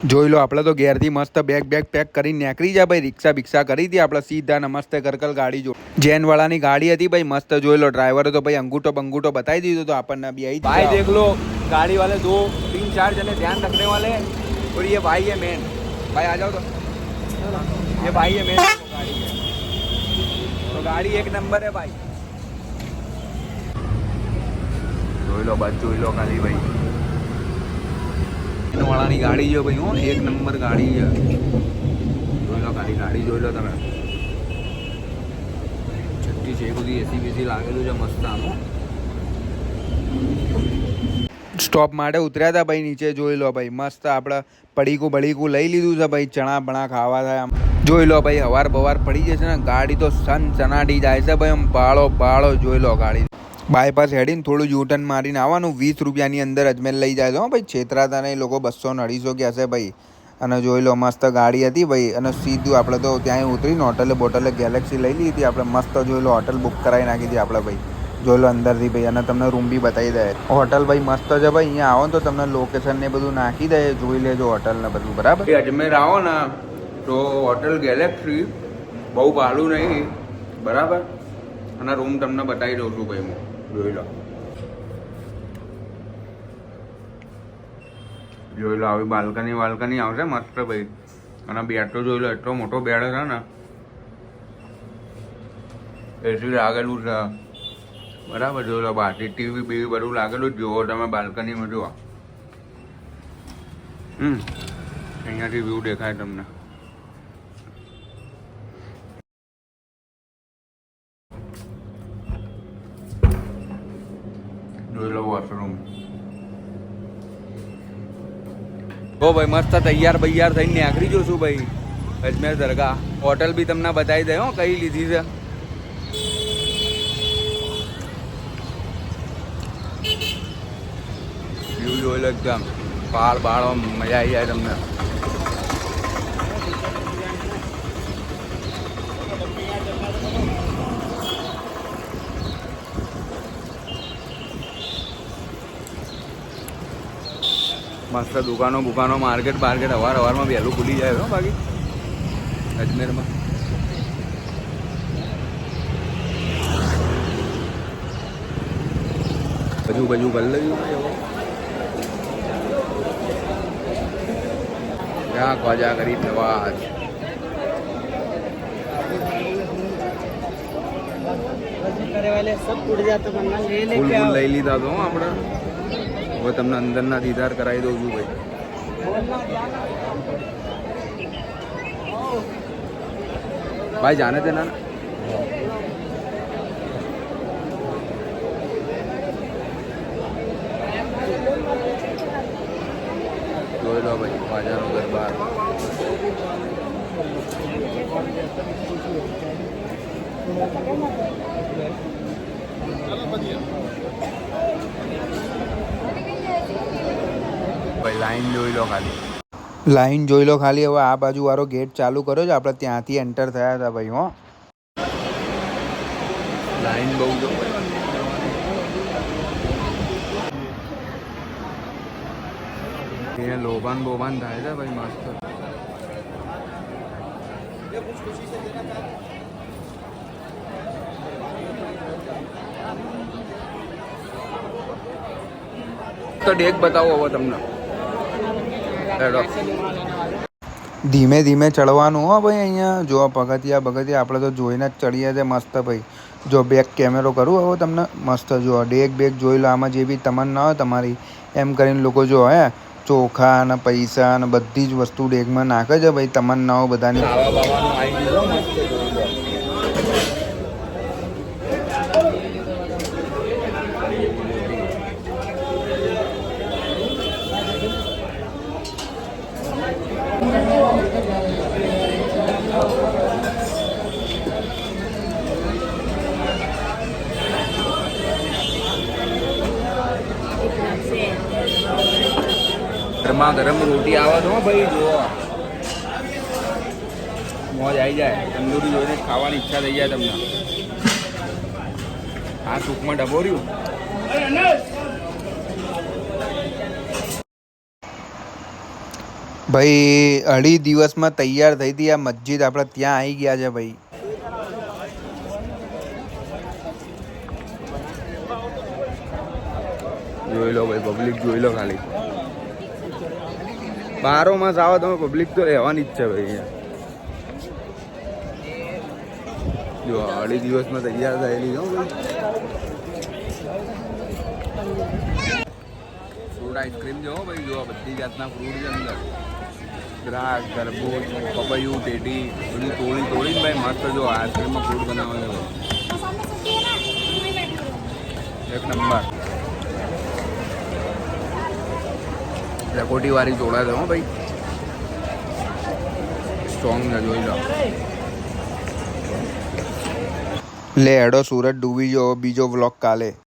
જોઈ લો આપણે તો ઘેરથી મસ્ત બેગ પેક કરીને નીકળી જાય ભાઈ. રિક્ષા બિક્ષા કરી હતી આપણે સીધા નમસ્તે કરકલ ગાડી જો જેનવાળાની ગાડી હતી ભાઈ. મસ્ત જોઈ લો ડ્રાઈવરે તો ભાઈ અંગૂઠો બંગૂઠો બતાવી દીધો તો આપણને बी आई भाई देख लो गाड़ी वाले 2-3-4 जने ध्यान रखने वाले और ये भाई है मेन भाई आ जाओ तो ये भाई है मेन गाड़ी है तो गाड़ी एक नंबर है भाई જોઈ લો બસ જોઈ લો ખાલી ભાઈ વાળાની ગાડી જો ભાઈ હું એક નંબર ગાડી છે જોઈ લો ખાલી ગાડી જોઈ લો તમે છઠ્ઠી છે બધી એસી બેસી લાગેલું છે મસ્ત આનું સ્ટોપ માટે ઉતર્યા હતા ભાઈ નીચે. જોઈ લો ભાઈ મસ્ત આપણે પડીકું બડીકું લઈ લીધું છે ભાઈ. ચણા બણા ખાવા થાય આમ જોઈ લો ભાઈ. હવાર બવાર પડી જશે ને ગાડી તો સન ચનાડી જાય છે ભાઈ. આમ બાળો જોઈ લો ગાડી. બાયપાસ હેડીને થોડું યુટર્ન મારીને આવવાનું. 20 રૂપિયાની અંદર અજમેર લઈ જાય તો ભાઈ. છેતરાતા નહીં લોકો. 200-250 કહેશે ભાઈ. અને જોઈ લો મસ્ત ગાડી હતી ભાઈ. અને સીધું આપણે તો ત્યાં ઉતરીને હોટલે ગેલેક્સી લઈ લીધી હતી આપણે. મસ્ત જોઈ લો હોટલ બુક કરાવી નાખી હતી આપણે ભાઈ. જોઈ લો અંદરથી ભાઈ. અને તમને રૂમ બી બતાવી દે. હોટલ ભાઈ મસ્ત છે ભાઈ. અહીંયા આવો ને તો તમને લોકેશન ને બધું નાખી દે. જોઈ લેજો હોટલ ને બધું બરાબર. અજમેર આવો ને તો હોટલ ગેલેક્સી બહુ ભાડું નહીં બરાબર. અને રૂમ તમને બતાવી દઉં છું ભાઈ હું જોઈ લો આવી બાલ્કની આવશે મસ્ત ભાઈ. અને બેડ તો જોઈ લો એટલો મોટો બેડ છે ને. એસી લાગેલું છે બરાબર. જોઈ લો બહારથી ટીવી બીવી બધું લાગેલું જ જુઓ તમે બાલ્કનીમાં જુઓ. અહીંયાથી વ્યૂ દેખાય તમને. જોઈ લો વોશરૂમ. ઓ ભાઈ મસ્ત તૈયાર થઈને નીકળી જશું ભાઈ અજમેર દરગાહ. હોટલ બી તમને બતાવી દે હો કઈ લીધી છે. વ્યૂ જોઈ લો એકદમ પહાડ બાળ મજા આવી જાય તમને. મસ્ત દુકાનો માર્કેટ હવારમાં વહેલું ખુલી જાય હો બાકી અજમેરમાં. બધું કરી લેજો ક્યાં ખોજા કરી નવાજ. ફૂલ લઈ લીધા તો આપણે. હવે તમને અંદરના દીદાર કરાવી દઉં છું ભાઈ. ભાઈ જાને તે ના જોઈ લો ભાઈ ખ્વાજાનો દરબાર. લાઈન જોઈ લો ખાલી. હવે આ બાજુ વાળો ગેટ ચાલુ કર્યો છે. આપણે ત્યાંથી એન્ટર થયા હતા ભાઈ. હો લાઈન બહુ જો લોભાન બોભાન થાય છે ભાઈ મસ્ત. તો ડેક બતાવો હવે તમને. ધીમે ચડવાનું હો ભાઈ. અહીંયા જો પગથિયા આપણે તો જોઈને જ ચડીએ છીએ મસ્ત ભાઈ. જો બેક કેમેરો કરું હવે તમને મસ્ત જો ડેક બેક જોઈ લો. આમાં જે બી તમન્ના હોય તમારી એમ કરીને લોકો જો હે ચોખા અને પૈસા અને બધી જ વસ્તુ ડેકમાં નાખે છે ભાઈ. તમન્નાઓ બધાની. ગરમા ગરમ રોટી આવે તો ભાઈ જુઓ મોજ આવી જાય. તંદૂરી જોઈને ખાવાની ઈચ્છા થઈ જાય તમને. આ સૂપમાં ડબોર્યું ભાઈ અઢી દિવસમાં તૈયાર થઈ હતી આ મસ્જિદ આપણે ત્યાં આવી ગયા છે ભાઈ. જોઈ લો ભાઈ, પબ્લિક જોઈ લો ખાલી. બારો માસ આવો તમે, પબ્લિક તો રહેવાની જ છે ભાઈ અહીંયા. જો અઢી દિવસમાં તૈયાર થયેલી છે ભાઈ. ફ્રૂટ આઈસ્ક્રીમ જો ભાઈ, જો બધી જાતના ફ્રૂટ છે અંદર. દ્રાક્ષ, તરબૂચ, પપૈયું, ટેટી બધું તોડીને ભાઈ મસ્ત જો આઈસ્ક્રીમમાં ફ્રૂટ બનાવે છે ભાઈ. એક નંબર. રકોટી વાળી જોડા છે હો ભાઈ, સ્ટ્રોંગ છે, જોઈ લો. લે હેડો સુરત ડૂબી જો બીજો વ્લોગ કાલે.